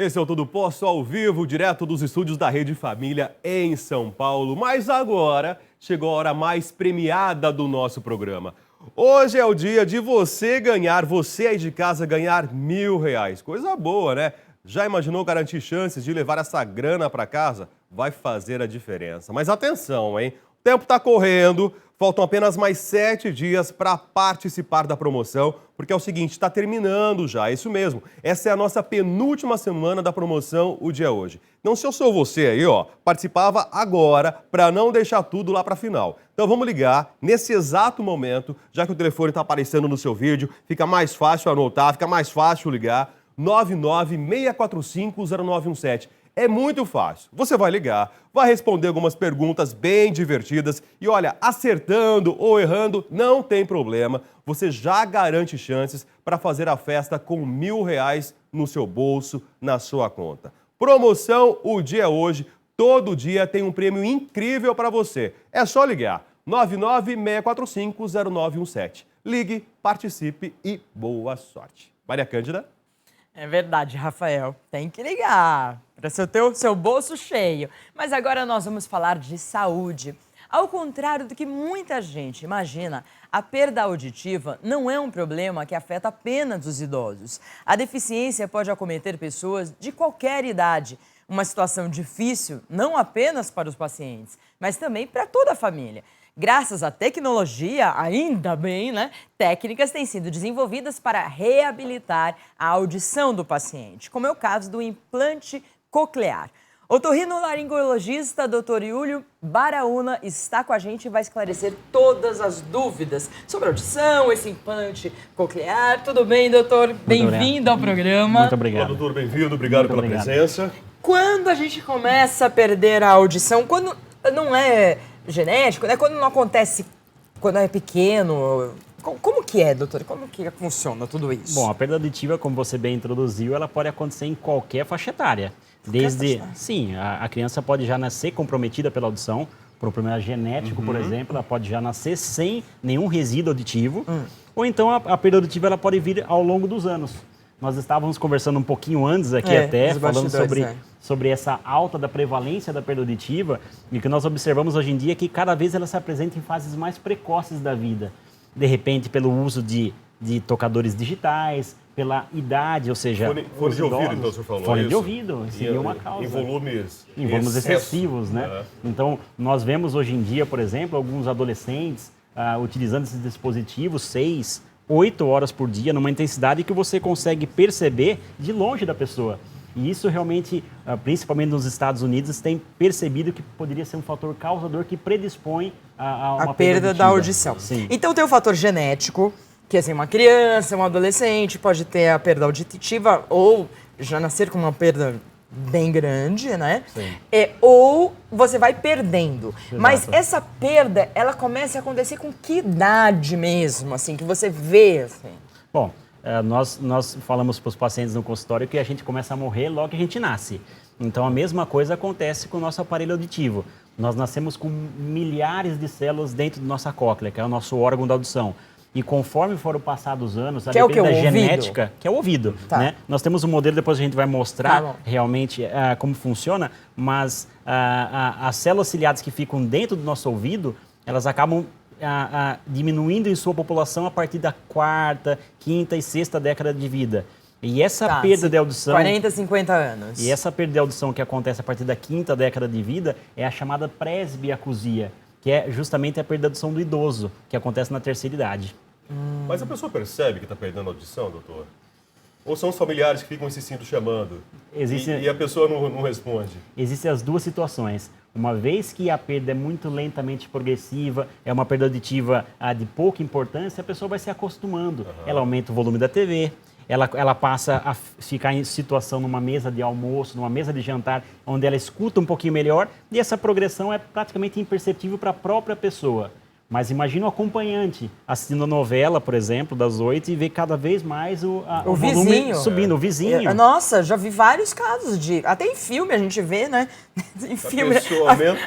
Esse é o Tudo Posso ao vivo, direto dos estúdios da Rede Família em São Paulo. Mas agora chegou a hora mais premiada do nosso programa. Hoje é o dia de você aí de casa ganhar R$1.000. Coisa boa, né? Já imaginou garantir chances de levar essa grana para casa? Vai fazer a diferença. Mas atenção, hein? O tempo está correndo, faltam apenas mais 7 dias para participar da promoção, porque é o seguinte, está terminando já, é isso mesmo. Essa é a nossa penúltima semana da promoção, o dia hoje. Então, se eu sou você aí, participava agora para não deixar tudo lá para a final. Então, vamos ligar nesse exato momento, já que o telefone está aparecendo no seu vídeo, fica mais fácil anotar, fica mais fácil ligar, 996450917. É muito fácil. Você vai ligar, vai responder algumas perguntas bem divertidas e olha, acertando ou errando, não tem problema. Você já garante chances para fazer a festa com R$1.000 no seu bolso, na sua conta. Promoção, o dia é hoje. Todo dia tem um prêmio incrível para você. É só ligar. 996450917. Ligue, participe e boa sorte. Maria Cândida? É verdade, Rafael. Tem que ligar para ter o seu bolso cheio. Mas agora nós vamos falar de saúde. Ao contrário do que muita gente imagina, a perda auditiva não é um problema que afeta apenas os idosos. A deficiência pode acometer pessoas de qualquer idade. Uma situação difícil não apenas para os pacientes, mas também para toda a família. Graças à tecnologia, ainda bem, né? Técnicas têm sido desenvolvidas para reabilitar a audição do paciente, como é o caso do implante coclear. Otorrinolaringologista Dr. Yúlio Baraúna está com a gente e vai esclarecer todas as dúvidas sobre audição, esse implante coclear. Tudo bem, doutor? Bem-vindo ao programa. Muito obrigado. Olá, doutor, bem-vindo. Obrigado pela presença. Quando a gente começa a perder a audição, quando não é genético, né? Quando não acontece, quando é pequeno, como que é, doutor? Como que funciona tudo isso? Bom, a perda auditiva, como você bem introduziu, ela pode acontecer em qualquer faixa etária. Sim, a criança pode já nascer comprometida pela audição, por um problema genético, por exemplo, ela pode já nascer sem nenhum resíduo auditivo, ou então a perda auditiva ela pode vir ao longo dos anos. Nós estávamos conversando um pouquinho antes aqui falando sobre essa alta da prevalência da perda auditiva e o que nós observamos hoje em dia é que cada vez ela se apresenta em fases mais precoces da vida. De repente, pelo uso de tocadores digitais, pela idade, ou seja... Fone de ouvido, então, você falou fone isso? de ouvido, seria uma causa. Em volumes excessivos, né? Então, nós vemos hoje em dia, por exemplo, alguns adolescentes utilizando esses dispositivos 6, 8 horas por dia, numa intensidade que você consegue perceber de longe da pessoa. E isso realmente, principalmente nos Estados Unidos, tem percebido que poderia ser um fator causador que predispõe a uma perda da audição. Sim. Então tem o fator genético, que assim, uma criança, um adolescente pode ter a perda auditiva ou já nascer com uma perda bem grande, né? Sim. Ou você vai perdendo. Exato. Mas essa perda, ela começa a acontecer com que idade mesmo, assim, que você vê, assim? Bom, nós falamos para os pacientes no consultório que a gente começa a morrer logo que a gente nasce. Então, a mesma coisa acontece com o nosso aparelho auditivo. Nós nascemos com milhares de células dentro da nossa cóclea, que é o nosso órgão da audição. E conforme foram passados os anos, a depender da genética, que é o ouvido, né? Nós temos um modelo, depois a gente vai mostrar realmente como funciona, mas as células ciliadas que ficam dentro do nosso ouvido, elas acabam diminuindo em sua população a partir da 4ª, 5ª e 6ª década de vida. E essa perda de audição... 40, 50 anos. E essa perda de audição que acontece a partir da 5ª década de vida é a chamada presbiacusia, que é justamente a perda de audição do idoso, que acontece na terceira idade. Mas a pessoa percebe que está perdendo a audição, doutor? Ou são os familiares que ficam insistindo, chamando, e a pessoa não responde? Existem as duas situações. Uma vez que a perda é muito lentamente progressiva, é uma perda auditiva de pouca importância, a pessoa vai se acostumando. Ela aumenta o volume da TV, ela passa a ficar em situação numa mesa de almoço, numa mesa de jantar, onde ela escuta um pouquinho melhor, e essa progressão é praticamente imperceptível para a própria pessoa. Mas imagina o acompanhante assistindo a novela, por exemplo, das 8 e ver cada vez mais o volume vizinho subindo, o vizinho. Nossa, já vi vários casos de... Até em filme a gente vê, né? Em filme,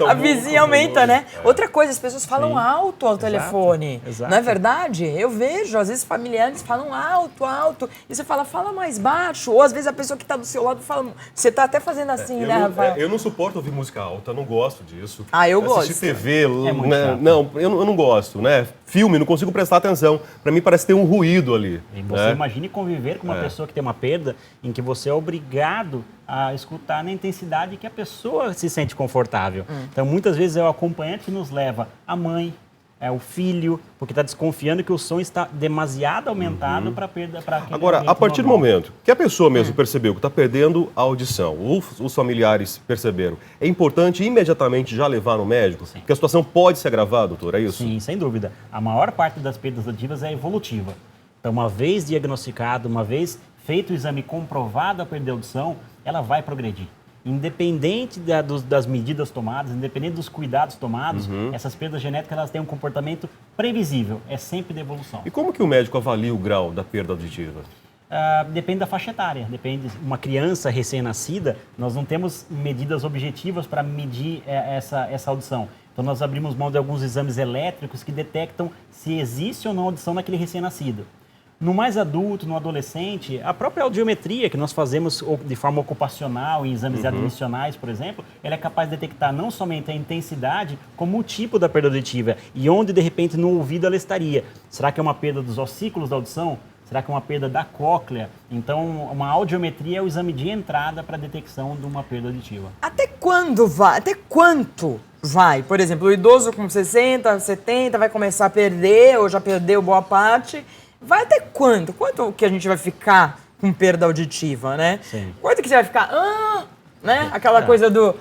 a vizinha aumenta, né? Outra coisa, as pessoas falam alto ao telefone. Exato. Não é verdade? Eu vejo, às vezes, familiares falam alto. E você fala mais baixo. Ou, às vezes, a pessoa que está do seu lado fala... Você está até fazendo assim, né, Rafael? Eu não suporto ouvir música alta, não gosto disso. Eu gosto. Assistir TV, muito né? chato. Não, eu não gosto, né? Filme, não consigo prestar atenção. Para mim parece ter um ruído ali. E você imagine conviver com uma pessoa que tem uma perda em que você é obrigado a escutar na intensidade que a pessoa se sente confortável. Então, muitas vezes é o acompanhante que nos leva a mãe, é o filho, porque está desconfiando que o som está demasiado aumentado para a perda. Agora, a partir do momento que a pessoa mesmo percebeu que está perdendo a audição, os familiares perceberam, é importante imediatamente já levar no médico? Sim. Porque a situação pode se agravar, doutor, é isso? Sim, sem dúvida. A maior parte das perdas auditivas é evolutiva. Então, uma vez diagnosticado, uma vez feito o exame comprovado a perda de audição, ela vai progredir. Independente das medidas tomadas, independente dos cuidados tomados, essas perdas genéticas elas têm um comportamento previsível, é sempre de evolução. E como que o médico avalia o grau da perda auditiva? Depende da faixa etária, depende. Uma criança recém-nascida, nós não temos medidas objetivas para medir essa audição. Então, nós abrimos mão de alguns exames elétricos que detectam se existe ou não audição naquele recém-nascido. No mais adulto, no adolescente, a própria audiometria que nós fazemos de forma ocupacional, em exames admissionais, por exemplo, ela é capaz de detectar não somente a intensidade, como o tipo da perda auditiva e onde, de repente, no ouvido ela estaria. Será que é uma perda dos ossículos da audição? Será que é uma perda da cóclea? Então, uma audiometria é o exame de entrada para a detecção de uma perda auditiva. Até quando vai? Até quanto vai? Por exemplo, o idoso com 60, 70 vai começar a perder, ou já perdeu boa parte. Vai até quanto? Quanto que a gente vai ficar com perda auditiva, né? Sim. Quanto que você vai ficar? Né? Aquela coisa do...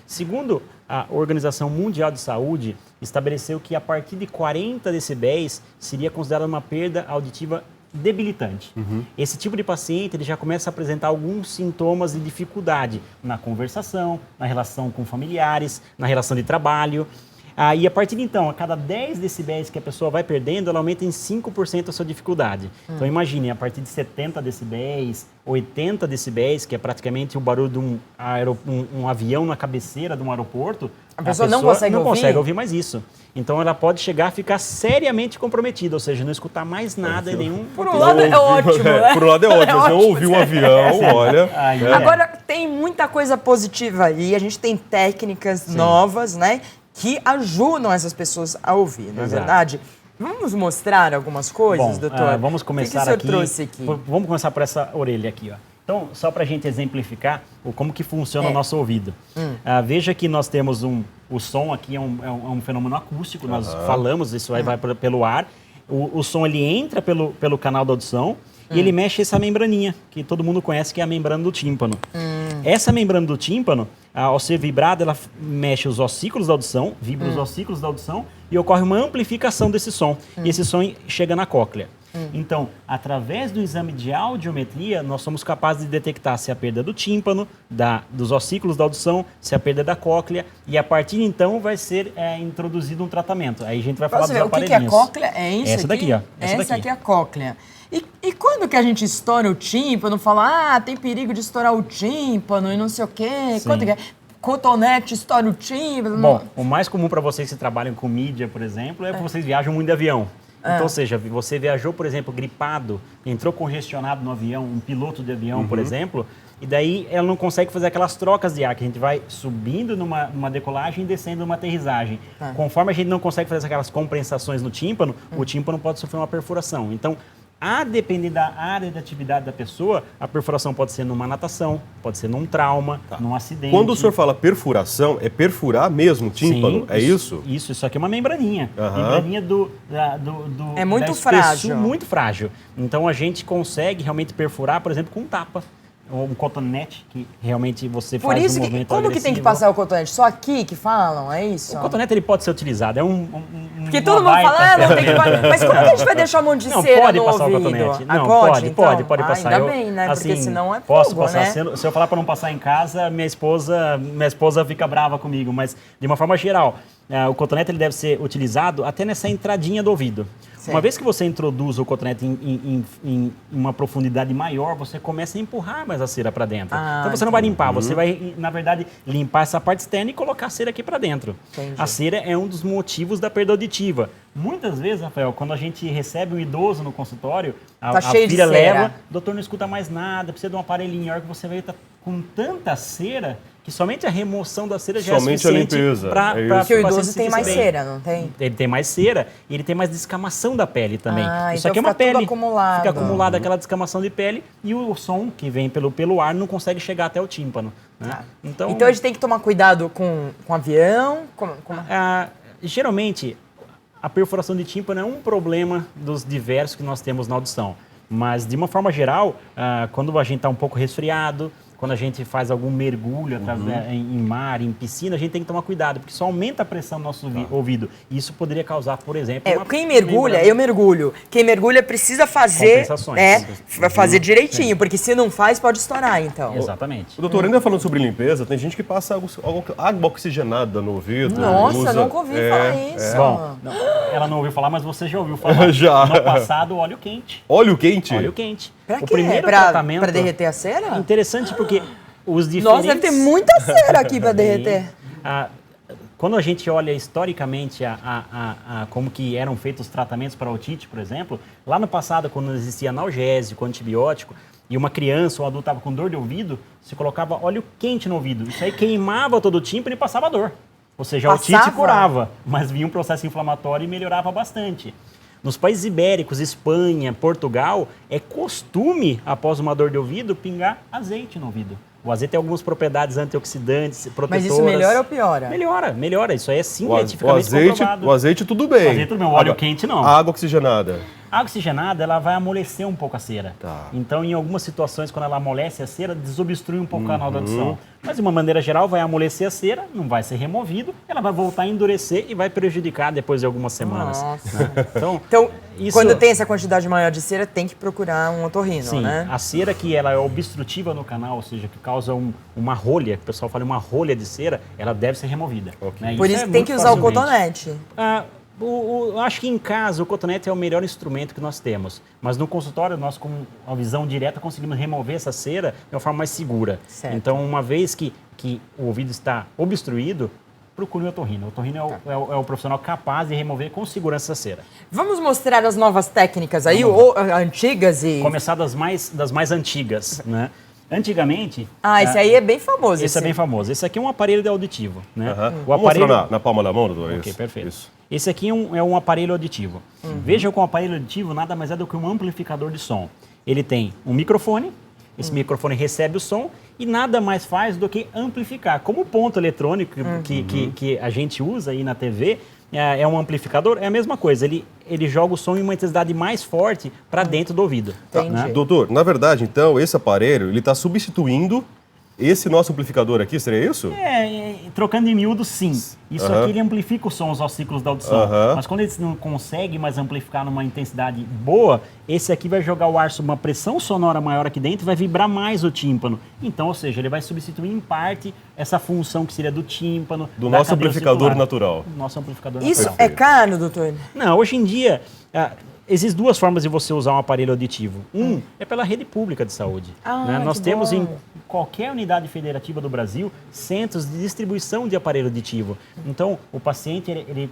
Segundo a Organização Mundial de Saúde, estabeleceu que a partir de 40 decibéis seria considerada uma perda auditiva debilitante. Esse tipo de paciente ele já começa a apresentar alguns sintomas de dificuldade na conversação, na relação com familiares, na relação de trabalho. E a partir de então, a cada 10 decibéis que a pessoa vai perdendo, ela aumenta em 5% a sua dificuldade. Então imagine, a partir de 70 decibéis, 80 decibéis, que é praticamente o barulho de um avião na cabeceira de um aeroporto, a pessoa não consegue ouvir? Consegue ouvir mais isso. Então ela pode chegar a ficar seriamente comprometida, ou seja, não escutar mais nada em nenhum... Por um lado é ótimo, né? Por um lado é ótimo, mas não ouvir um avião, olha... Agora, tem muita coisa positiva aí, a gente tem técnicas novas, né? Que ajudam essas pessoas a ouvir, não é verdade? Vamos mostrar algumas coisas, doutor? Vamos começar o que o senhor aqui. Trouxe aqui? Vamos começar por essa orelha aqui, ó. Então, só para a gente exemplificar como que funciona o nosso ouvido. Veja que nós temos o som aqui é um fenômeno acústico, nós falamos, isso aí vai pelo ar. O som ele entra pelo canal da audição e ele mexe essa membraninha, que todo mundo conhece que é a membrana do tímpano. Essa membrana do tímpano, ao ser vibrada, ela mexe os ossículos da audição, vibra os ossículos da audição e ocorre uma amplificação desse som. E esse som chega na cóclea. Então, através do exame de audiometria, nós somos capazes de detectar se a perda do tímpano, dos ossículos da audição, se a perda da cóclea, e a partir de então vai ser introduzido um tratamento. Aí a gente vai falar dos aparelhinhos. O que é a cóclea? É isso essa aqui? Daqui, ó. Essa aqui é a cóclea. E quando que a gente estoura o tímpano, fala, tem perigo de estourar o tímpano e não sei o quê, quando que é? Cotonete estoura o tímpano. Bom, o mais comum para vocês que trabalham com mídia, por exemplo, é que vocês viajam muito de avião. Então, ou seja, você viajou, por exemplo, gripado, entrou congestionado no avião, um piloto de avião, por exemplo, e daí ela não consegue fazer aquelas trocas de ar, que a gente vai subindo numa decolagem e descendo numa aterrissagem. Conforme a gente não consegue fazer aquelas compensações no tímpano, o tímpano pode sofrer uma perfuração. Então, a depender da área de atividade da pessoa, a perfuração pode ser numa natação, pode ser num trauma, num acidente. Quando o senhor fala perfuração, é perfurar mesmo o tímpano? Sim, é isso? Isso aqui é uma membraninha. Membraninha é muito frágil. Muito frágil. Então a gente consegue realmente perfurar, por exemplo, com tapa. um cotonete, que realmente você Por faz isso, um movimento como que tem que agressivo. passar o cotonete? Só aqui que falam, é isso? O cotonete ele pode ser utilizado, Porque todo mundo fala, não tem que... Mas como que a gente vai deixar um monte de Não, cera pode no passar ouvido? o cotonete. Ah, Não, então? pode passar. Ainda bem, né? Porque assim, senão é posso fogo, passar. né? Se eu falar para não passar em casa, minha esposa fica brava comigo. Mas, de uma forma geral, o cotonete ele deve ser utilizado até nessa entradinha do ouvido. Sim. Uma vez que você introduz o cotonete em uma profundidade maior, você começa a empurrar mais a cera para dentro. Então você não vai limpar, você vai, na verdade, limpar essa parte externa e colocar a cera aqui para dentro. Entendi. A cera é um dos motivos da perda auditiva. Muitas vezes, Rafael, quando a gente recebe um idoso no consultório, Tá a cheio de filha cera. leva, doutor, não escuta mais nada, precisa de um aparelhinho. A hora que você vê, tá com tanta cera que somente a remoção da cera já é Somente a suficiente limpeza, para é isso. Porque o paciente idoso se tem mais sentir bem. cera, não tem? Ele tem mais cera e ele tem mais descamação da pele também. Ah, Isso então aqui é uma fica tudo pele. acumulado. Fica acumulada aquela descamação de pele e o som que vem pelo ar não consegue chegar até o tímpano. Né? Tá. Então, Então a gente tem que tomar cuidado com avião, geralmente, a perfuração de tímpano é um problema dos diversos que nós temos na audição. Mas, de uma forma geral, quando a gente está um pouco resfriado, quando a gente faz algum mergulho em mar, em piscina, a gente tem que tomar cuidado, porque isso aumenta a pressão do nosso ouvido. E isso poderia causar, por exemplo... quem mergulha, eu mergulho. Quem mergulha precisa fazer, Compensações. fazer direitinho, porque se não faz, pode estourar, então. Exatamente. Doutor, ainda falando sobre limpeza, tem gente que passa água oxigenada no ouvido. Nossa, usa... nunca ouvi falar isso. Bom, ela não ouviu falar, mas você já ouviu falar. Já. No passado, óleo quente. Óleo quente? Óleo quente. Pra O quê? primeiro Pra tratamento... derreter a cera? Interessante porque os diferentes... Nossa, deve ter muita cera aqui pra derreter. Quando a gente olha historicamente como que eram feitos os tratamentos para otite, por exemplo, lá no passado, quando não existia analgésico, antibiótico, e uma criança ou um adulto estava com dor de ouvido, se colocava óleo quente no ouvido. Isso aí queimava todo o tímpano e passava dor. Ou seja, a otite curava, mas vinha um processo inflamatório e melhorava bastante. Nos países ibéricos, Espanha, Portugal, é costume, após uma dor de ouvido, pingar azeite no ouvido. O azeite tem algumas propriedades antioxidantes, protetoras. Mas isso melhora ou piora? Melhora. Isso aí é cientificamente comprovado. O azeite tudo bem. O azeite tudo bem, o óleo quente não. A água oxigenada. A água oxigenada, ela vai amolecer um pouco a cera. Tá. Então, em algumas situações, quando ela amolece a cera, desobstrui um pouco o canal da audição. Mas, de uma maneira geral, vai amolecer a cera, não vai ser removido, ela vai voltar a endurecer e vai prejudicar depois de algumas semanas. Nossa. Né? Então, quando tem essa quantidade maior de cera, tem que procurar um otorrino, sim, né? a cera que ela é obstrutiva no canal, ou seja, que causa uma rolha, que o pessoal fala uma rolha de cera, ela deve ser removida. Okay. Né? Por isso é que tem muito que usar o facilmente. cotonete. Acho que em casa o cotonete é o melhor instrumento que nós temos, mas no consultório nós com a visão direta conseguimos remover essa cera de uma forma mais segura. Certo. Então, uma vez que o ouvido está obstruído, procure o otorrino. O otorrino é o profissional capaz de remover com segurança essa cera. Vamos mostrar as novas técnicas aí, antigas e... Começar das mais antigas, né? Antigamente... esse aí é bem famoso. Esse é bem famoso. Esse aqui é um aparelho auditivo, né? O Vamos aparelho... mostrar na palma da mão, doutor? Ok, Isso. perfeito. Isso. Esse aqui é um aparelho auditivo. Veja que o aparelho auditivo nada mais é do que um amplificador de som. Ele tem um microfone, esse microfone recebe o som e nada mais faz do que amplificar. Como o ponto eletrônico que a gente usa aí na TV é um amplificador, é a mesma coisa. Ele joga o som em uma intensidade mais forte para dentro do ouvido. Entendi. Né? Doutor, na verdade, então, esse aparelho, ele está substituindo esse nosso amplificador aqui, seria isso? Trocando em miúdo, sim. Isso aqui ele amplifica o som, os ciclos da audição. Mas quando ele não consegue mais amplificar numa intensidade boa, esse aqui vai jogar o ar sob uma pressão sonora maior aqui dentro e vai vibrar mais o tímpano. Então, ou seja, ele vai substituir em parte essa função que seria do tímpano. Do nosso amplificador natural. Nosso amplificador Isso natural. é caro, doutor? Não, hoje em dia... Existem duas formas de você usar um aparelho auditivo. É pela rede pública de saúde. Né? Nós temos em qualquer unidade federativa do Brasil centros de distribuição de aparelho auditivo. Então, o paciente, ele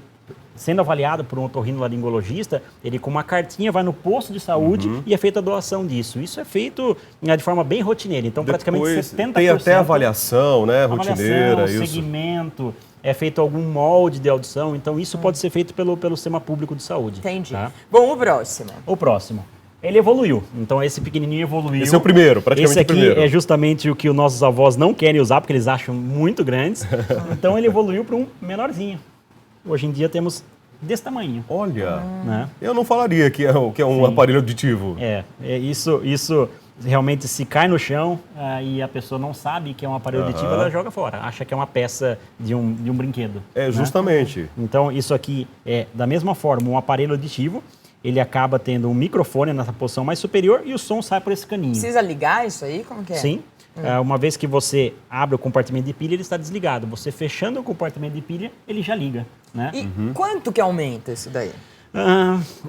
sendo avaliado por um otorrinolaringologista, ele com uma cartinha vai no posto de saúde e é feita a doação disso. Isso é feito de forma bem rotineira. Então, praticamente 70%... Tem até avaliação, né? Rotineira, isso. Segmento... É feito algum molde de audição, então isso pode ser feito pelo sistema público de saúde. Entendi. Tá? Bom, o próximo. O próximo. Ele evoluiu. Então esse pequenininho evoluiu. Esse é o primeiro, praticamente esse aqui o primeiro. é justamente o que os nossos avós não querem usar, porque eles acham muito grandes. Então ele evoluiu para um menorzinho. Hoje em dia temos desse tamanho. Olha, Né? eu não falaria que é um aparelho auditivo. Isso realmente se cai no chão e a pessoa não sabe que é um aparelho auditivo, ela joga fora, acha que é uma peça de um brinquedo. Justamente. Então, isso aqui é, da mesma forma, um aparelho auditivo, ele acaba tendo um microfone nessa posição mais superior e o som sai por esse caninho. Precisa ligar isso aí? Como que é? Sim. Uma vez que você abre o compartimento de pilha, ele está desligado. Você fechando o compartimento de pilha, ele já liga, né? E quanto que aumenta isso daí?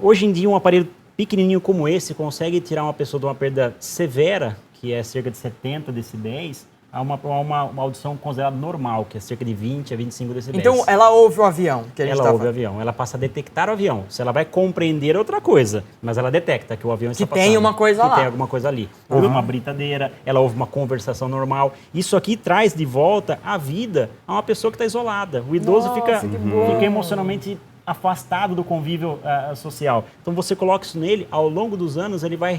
Hoje em dia, um aparelho pequenininho como esse consegue tirar uma pessoa de uma perda severa, que é cerca de 70 decibéis, a uma audição considerada normal, que é cerca de 20 a 25 decibéis. Então, ela ouve o avião que a gente Ela ouve o avião, ela passa a detectar o avião. Se ela vai compreender outra coisa, mas ela detecta que o avião está passando. Que tem uma coisa lá. Que tem alguma coisa ali. Ouve uma britadeira, ela ouve uma conversação normal. Isso aqui traz de volta a vida a uma pessoa que está isolada. O idoso fica emocionalmente afastado do convívio social. Então você coloca isso nele, ao longo dos anos ele vai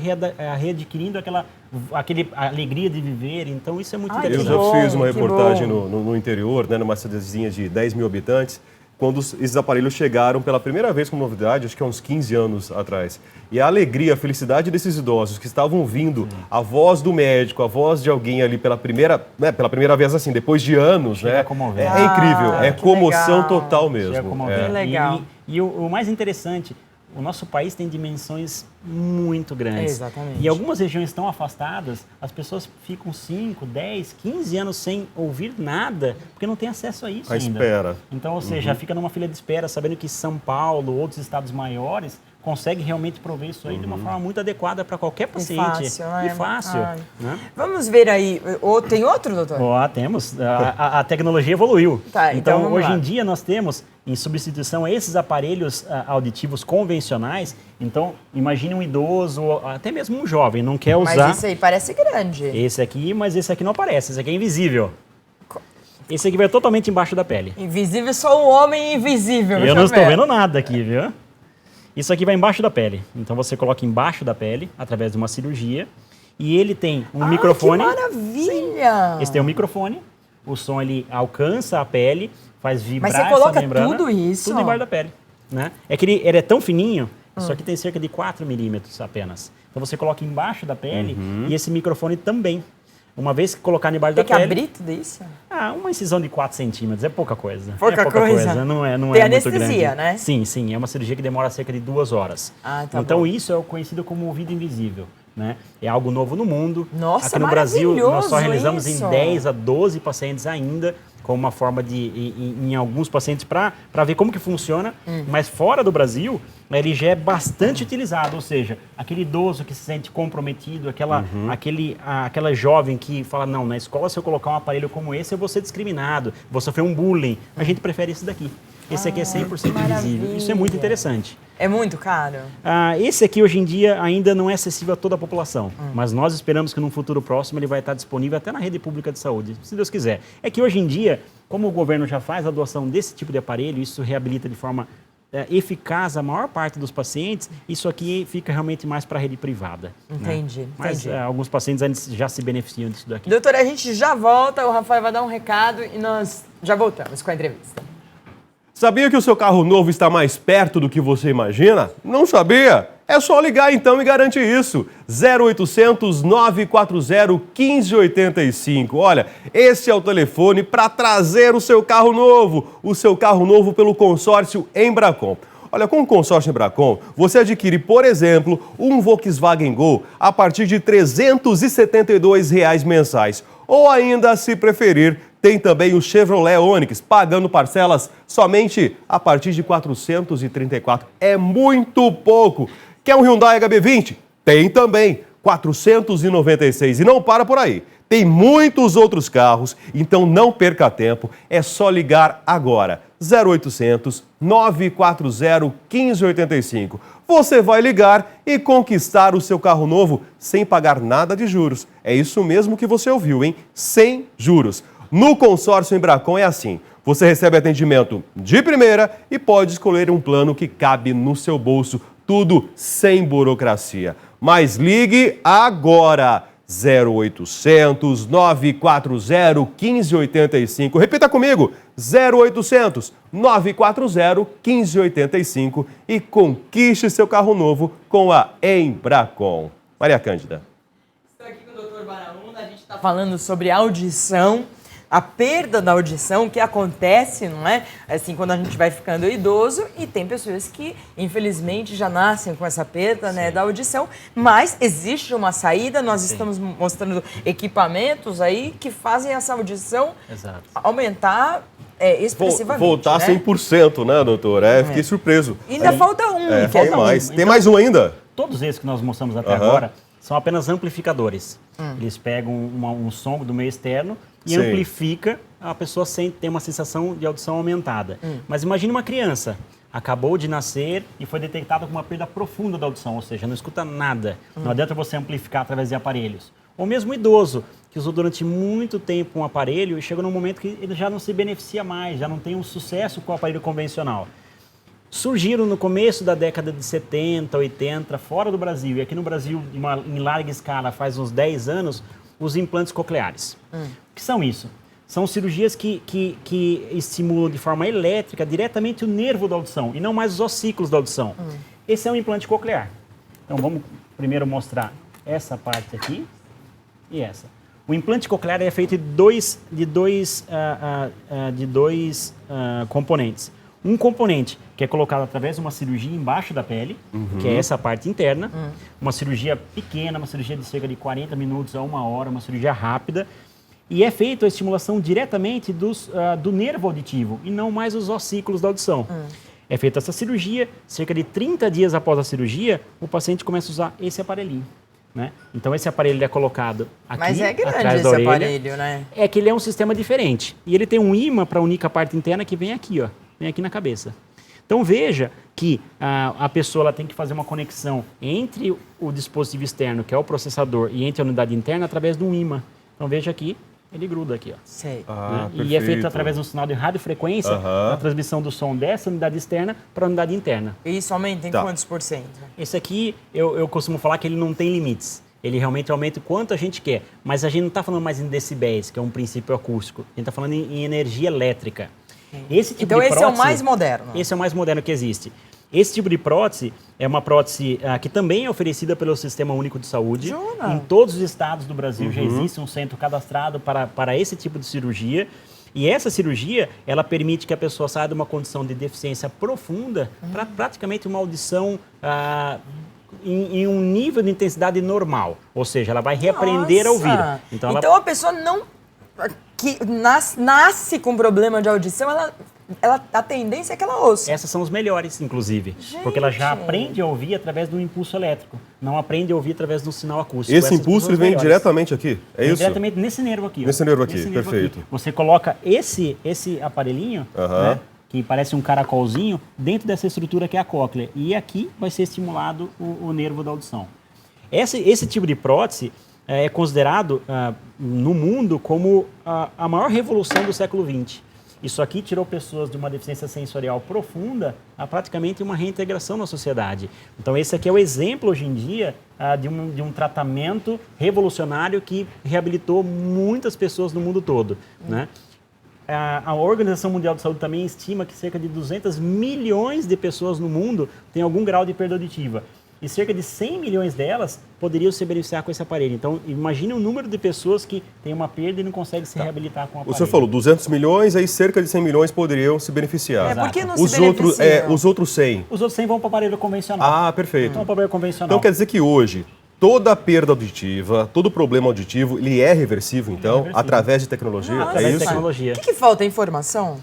readquirindo aquela alegria de viver. Então isso é muito interessante. Eu já fiz uma reportagem no interior, né, numa cidadezinha de 10 mil habitantes, quando esses aparelhos chegaram pela primeira vez como novidade, acho que há uns 15 anos atrás. E a alegria, a felicidade desses idosos que estavam ouvindo a voz do médico, a voz de alguém ali pela primeira vez, assim, depois de anos, né? É incrível, é comoção legal. Total mesmo. Que legal. E o mais interessante, o nosso país tem dimensões muito grandes. Exatamente. E algumas regiões tão afastadas, as pessoas ficam 5, 10, 15 anos sem ouvir nada, porque não tem acesso a isso ainda. Espera. Então, ou seja, fica numa fila de espera, sabendo que São Paulo, outros estados maiores, consegue realmente prover isso aí de uma forma muito adequada para qualquer paciente. E fácil. Né? Vamos ver aí. Tem outro, doutor? Temos. A tecnologia evoluiu. Tá, então hoje em dia nós temos, em substituição a esses aparelhos auditivos convencionais, então imagine um idoso, até mesmo um jovem, não quer usar... Mas esse aí parece grande. Esse aqui, mas esse aqui não aparece, esse aqui é invisível. Esse aqui vai totalmente embaixo da pele. Invisível, só um homem invisível. Eu não estou vendo nada aqui, viu? Isso aqui vai embaixo da pele. Então você coloca embaixo da pele, através de uma cirurgia, e ele tem um microfone. Que maravilha! Esse tem um microfone, o som ele alcança a pele, faz vibrar essa membrana. Mas você coloca tudo isso? Tudo embaixo da pele. Né? É que ele é tão fininho, isso aqui tem cerca de 4 milímetros apenas. Então você coloca embaixo da pele e esse microfone também. Uma vez que colocar embaixo da pele... Tem que abrir tudo isso? Uma incisão de 4 centímetros, é pouca coisa. Pouca coisa? Não é Tem muito grande. anestesia, né? Sim, é uma cirurgia que demora cerca de 2 horas. Então bom. Isso é o conhecido como ouvido invisível. Né? É algo novo no mundo. Nossa, aqui no Brasil, nós só realizamos isso. em 10 a 12 pacientes ainda, com uma forma de, em alguns pacientes, para ver como que funciona. Mas fora do Brasil, ele já é bastante utilizado. Ou seja, aquele idoso que se sente comprometido, aquela jovem que fala, não, na escola se eu colocar um aparelho como esse, eu vou ser discriminado, vou sofrer um bullying. A gente prefere esse daqui. Esse aqui é 100% invisível. Isso é muito interessante. É muito caro? Esse aqui, hoje em dia, ainda não é acessível a toda a população. Mas nós esperamos que, num futuro próximo, ele vai estar disponível até na rede pública de saúde, se Deus quiser. É que, hoje em dia, como o governo já faz a doação desse tipo de aparelho, isso reabilita de forma eficaz a maior parte dos pacientes, isso aqui fica realmente mais para a rede privada. Entendi. Né? Mas alguns pacientes ainda já se beneficiam disso daqui. Doutora, a gente já volta, o Rafael vai dar um recado e nós já voltamos com a entrevista. Sabia que o seu carro novo está mais perto do que você imagina? Não sabia? É só ligar então e garantir isso. 0800 940 1585. Olha, esse é o telefone para trazer o seu carro novo pelo consórcio Embracon. Olha, com o consórcio Embracon, você adquire, por exemplo, um Volkswagen Gol a partir de R$ 372 mensais. Ou ainda, se preferir, tem também o Chevrolet Onix, pagando parcelas somente a partir de R$ 434. É muito pouco. Quer um Hyundai HB20? Tem também, 496. E não para por aí. Tem muitos outros carros, então não perca tempo. É só ligar agora. 0800 940 1585. Você vai ligar e conquistar o seu carro novo sem pagar nada de juros. É isso mesmo que você ouviu, hein? Sem juros. No consórcio Embracon é assim. Você recebe atendimento de primeira e pode escolher um plano que cabe no seu bolso. Tudo sem burocracia. Mas ligue agora. 0800 940 1585. Repita comigo. 0800 940 1585 e conquiste seu carro novo com a Embracon. Maria Cândida. falando sobre audição, a perda da audição que acontece, não é? Assim, quando a gente vai ficando idoso, e tem pessoas que, infelizmente, já nascem com essa perda, né, da audição, mas existe uma saída, nós estamos mostrando equipamentos aí que fazem essa audição aumentar expressivamente. Voltar né? 100%, né, doutor? Fiquei surpreso. E ainda falta um. que Tem mais. Tem mais um ainda? Todos esses que nós mostramos até agora são apenas amplificadores. Eles pegam um som do meio externo e amplifica, a pessoa tem uma sensação de audição aumentada. Mas imagine uma criança, acabou de nascer e foi detectada com uma perda profunda da audição, ou seja, não escuta nada. Não adianta você amplificar através de aparelhos. Ou mesmo um idoso, que usou durante muito tempo um aparelho e chegou num momento que ele já não se beneficia mais, já não tem um sucesso com o aparelho convencional. Surgiram no começo da década de 70, 80, fora do Brasil, e aqui no Brasil, em larga escala, faz uns 10 anos, os implantes cocleares. O que são isso? São cirurgias que estimulam de forma elétrica diretamente o nervo da audição, e não mais os ossículos da audição. Esse é um implante coclear. Então vamos primeiro mostrar essa parte aqui e essa. O implante coclear é feito de dois componentes. Um componente que é colocado através de uma cirurgia embaixo da pele, que é essa parte interna, uma cirurgia pequena, uma cirurgia de cerca de 40 minutos a 1 hora, uma cirurgia rápida, e é feita a estimulação diretamente do nervo auditivo e não mais os ossículos da audição. É feita essa cirurgia, cerca de 30 dias após a cirurgia, o paciente começa a usar esse aparelhinho. Né? Então esse aparelho é colocado aqui, mas é grande atrás da esse orelha. aparelho, né? É que ele é um sistema diferente. E ele tem um ímã para unir com a parte interna que vem aqui, ó. Vem aqui na cabeça. Então veja que a pessoa ela tem que fazer uma conexão entre o dispositivo externo, que é o processador, e entre a unidade interna através de um ímã. Então veja aqui, ele gruda aqui, ó. Sei. Ah, né? E é feito através de um sinal de radiofrequência, a transmissão do som dessa unidade externa para a unidade interna. E isso aumenta em quantos por cento? Esse aqui, eu costumo falar que ele não tem limites. Ele realmente aumenta o quanto a gente quer. Mas a gente não está falando mais em decibéis, que é um princípio acústico. A gente está falando em energia elétrica. Esse tipo Então de esse prótese, é o mais moderno. Esse é o mais moderno que existe. Esse tipo de prótese é uma prótese que também é oferecida pelo Sistema Único de Saúde. Jura? Em todos os estados do Brasil já existe um centro cadastrado para esse tipo de cirurgia. E essa cirurgia, ela permite que a pessoa saia de uma condição de deficiência profunda para praticamente uma audição em um nível de intensidade normal. Ou seja, ela vai reaprender a ouvir. Então a pessoa não... que nasce com problema de audição, a tendência é que ela ouça. Essas são os melhores, inclusive. Gente. Porque ela já aprende a ouvir através do impulso elétrico. Não aprende a ouvir através do sinal acústico. Esse impulso ele vem diretamente aqui? É isso? Diretamente nesse nervo aqui. Nesse nervo aqui, perfeito. Aqui. Você coloca esse aparelhinho, né, que parece um caracolzinho, dentro dessa estrutura que é a cóclea. E aqui vai ser estimulado o nervo da audição. Esse tipo de prótese é considerado no mundo como a maior revolução do século XX. Isso aqui tirou pessoas de uma deficiência sensorial profunda a praticamente uma reintegração na sociedade. Então esse aqui é o exemplo hoje em dia de um tratamento revolucionário que reabilitou muitas pessoas no mundo todo, né? A Organização Mundial de Saúde também estima que cerca de 200 milhões de pessoas no mundo têm algum grau de perda auditiva. E cerca de 100 milhões delas poderiam se beneficiar com esse aparelho. Então, imagine o número de pessoas que têm uma perda e não conseguem se reabilitar com o aparelho. O senhor falou 200 milhões, aí cerca de 100 milhões poderiam se beneficiar. Por que não os se beneficiam? Os outros 100? Os outros 100 vão para o aparelho convencional. Ah, perfeito. Então, para o aparelho convencional. Então quer dizer que hoje toda perda auditiva, todo problema auditivo, ele é reversível, então, através de tecnologia? Através é de isso? tecnologia. O que falta? Informação?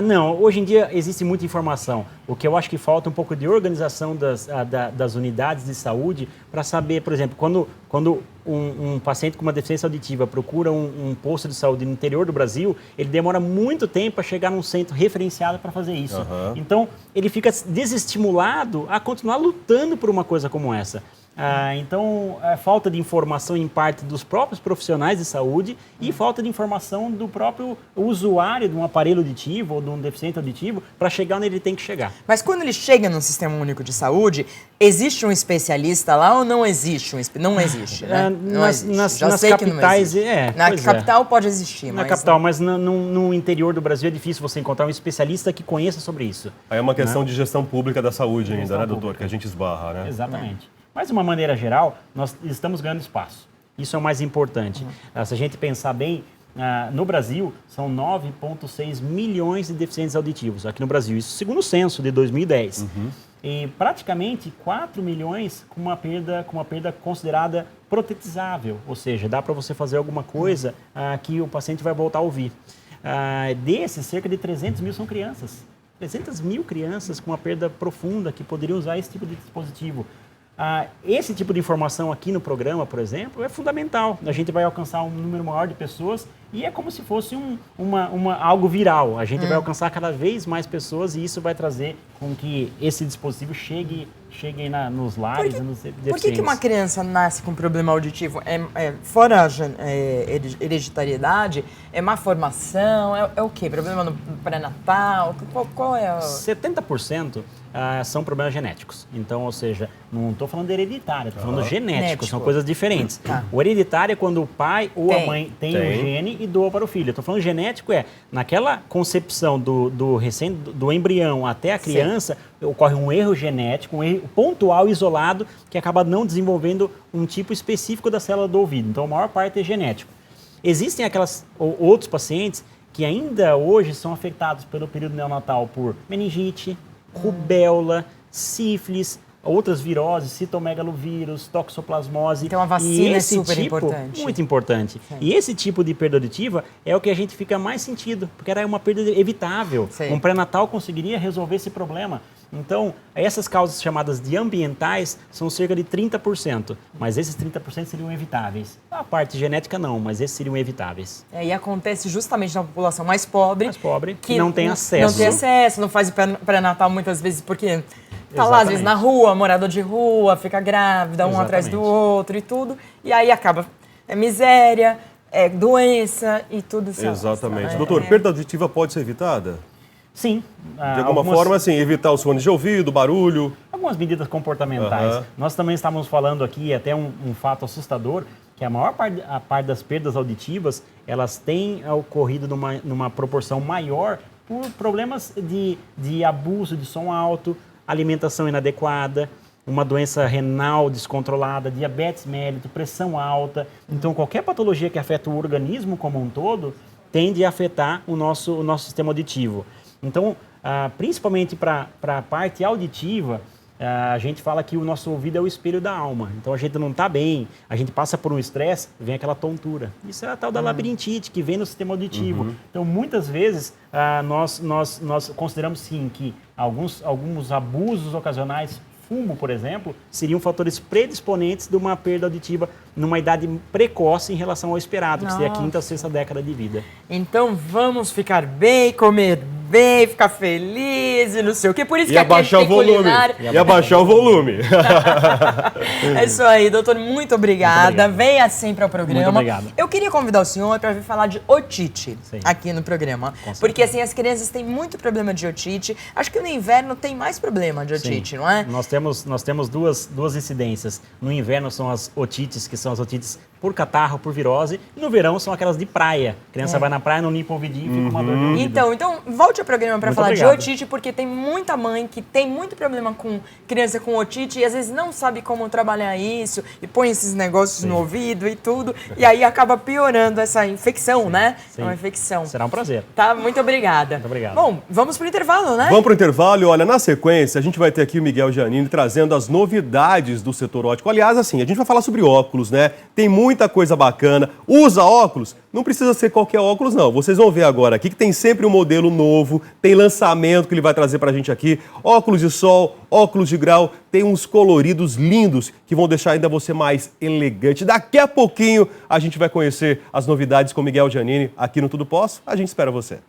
Não, hoje em dia existe muita informação. O que eu acho que falta um pouco de organização das unidades de saúde para saber, por exemplo, quando um paciente com uma deficiência auditiva procura um posto de saúde no interior do Brasil, ele demora muito tempo para chegar num centro referenciado para fazer isso. Então, ele fica desestimulado a continuar lutando por uma coisa como essa. Então, falta de informação em parte dos próprios profissionais de saúde e falta de informação do próprio usuário de um aparelho auditivo ou de um deficiente auditivo para chegar onde ele tem que chegar. Mas quando ele chega no Sistema Único de Saúde, existe um especialista lá ou não existe? Não existe, né? Não existe. Nas capitais, Na capital pode existir, mas... Na capital, mas no interior do Brasil é difícil você encontrar um especialista que conheça sobre isso. Aí é uma questão de gestão pública da saúde ainda, né, doutor? Que a gente esbarra, né? Exatamente. Mas, de uma maneira geral, nós estamos ganhando espaço. Isso é o mais importante. Se a gente pensar bem, no Brasil, são 9,6 milhões de deficientes auditivos, aqui no Brasil, isso segundo o censo de 2010. E praticamente 4 milhões com uma perda considerada protetizável, ou seja, dá para você fazer alguma coisa que o paciente vai voltar a ouvir. Desses, cerca de 300 mil são crianças. 300 mil crianças com uma perda profunda que poderiam usar esse tipo de dispositivo. Esse tipo de informação aqui no programa, por exemplo, é fundamental. A gente vai alcançar um número maior de pessoas e é como se fosse algo viral. A gente vai alcançar cada vez mais pessoas e isso vai trazer com que esse dispositivo chegue nos lares e nos deficientes. Por que uma criança nasce com problema auditivo? Fora a hereditariedade, é má formação, é o quê? Problema no pré-natal? Qual é 70% são problemas genéticos. Então, ou seja, não estou falando de hereditário, estou falando genético, são coisas diferentes. O hereditário é quando o pai ou a mãe tem um gene e doa para o filho. Estou falando genético naquela concepção do embrião até a criança, ocorre um erro genético, um erro pontual, isolado, que acaba não desenvolvendo um tipo específico da célula do ouvido. Então, a maior parte é genético. Existem outros pacientes que ainda hoje são afetados pelo período neonatal por meningite, rubéola, sífilis, outras viroses, citomegalovírus, toxoplasmose. Então a vacina é super importante. Muito importante. Sim. E esse tipo de perda auditiva é o que a gente fica mais sentido, porque era uma perda evitável. Sim. Um pré-natal conseguiria resolver esse problema. Então, essas causas chamadas de ambientais são cerca de 30%, mas esses 30% seriam evitáveis. A parte genética não, mas esses seriam evitáveis. E acontece justamente na população mais pobre. Que não tem acesso. Não tem acesso, não faz o pré-natal muitas vezes porque tá lá, às vezes, na rua, morador de rua, fica grávida, um atrás do outro e tudo. E aí acaba, miséria, doença e tudo isso. Exatamente. Doutor, perda auditiva pode ser evitada? Sim. De alguma forma, assim, evitar os fones de ouvido, barulho. Algumas medidas comportamentais. Nós também estávamos falando aqui, até um fato assustador, que a maior parte das perdas auditivas, elas têm ocorrido numa proporção maior por problemas de abuso de som alto, alimentação inadequada, uma doença renal descontrolada, diabetes mellitus, pressão alta. Então, qualquer patologia que afeta o organismo como um todo tende a afetar o nosso sistema auditivo. Então, principalmente para a parte auditiva, a gente fala que o nosso ouvido é o espelho da alma. Então, a gente não está bem, a gente passa por um estresse, vem aquela tontura. Isso é a tal da labirintite que vem no sistema auditivo. Então, muitas vezes, nós consideramos, sim, que alguns abusos ocasionais, fumo, por exemplo, seriam fatores predisponentes de uma perda auditiva numa idade precoce em relação ao esperado, que seria a 5ª ou 6ª década de vida. Então vamos ficar bem, comer bem, ficar feliz e não sei o quê. Por isso que abaixar o volume. E abaixar o volume. É isso aí, doutor. Muito obrigada. Venha sempre ao programa. Muito obrigado. Eu queria convidar o senhor para vir falar de otite aqui no programa. Porque assim, as crianças têm muito problema de otite. Acho que no inverno tem mais problema de otite, não é? Nós temos duas incidências. No inverno são as otites, que são as otites por catarro, por virose. E no verão são aquelas de praia. A criança vai na praia, não limpa o ouvidinho e fica com uma dor de ouvido. Então volte ao programa para falar obrigado. de otite, porque tem muita mãe que tem muito problema com criança com otite e às vezes não sabe como trabalhar isso e põe esses negócios no ouvido e tudo. E aí acaba piorando essa infecção, né? Sim. É uma infecção. Será um prazer. Tá, muito obrigada. Muito obrigado. Bom, vamos pro intervalo, né? Vamos pro intervalo e olha, na sequência a gente vai ter aqui o Miguel Giannini trazendo as novidades do setor óptico. Aliás, assim, a gente vai falar sobre óculos, né? Tem muita coisa bacana. Usa óculos? Não precisa ser qualquer óculos, não. Vocês vão ver agora aqui que tem sempre um modelo novo, tem lançamento que ele vai trazer pra gente aqui. Óculos de sol, óculos de grau, tem uns coloridos lindos que vão deixar ainda você mais elegante. Daqui a pouquinho a gente vai conhecer as novidades com Miguel Giannini aqui no Tudo Posso. A gente espera você.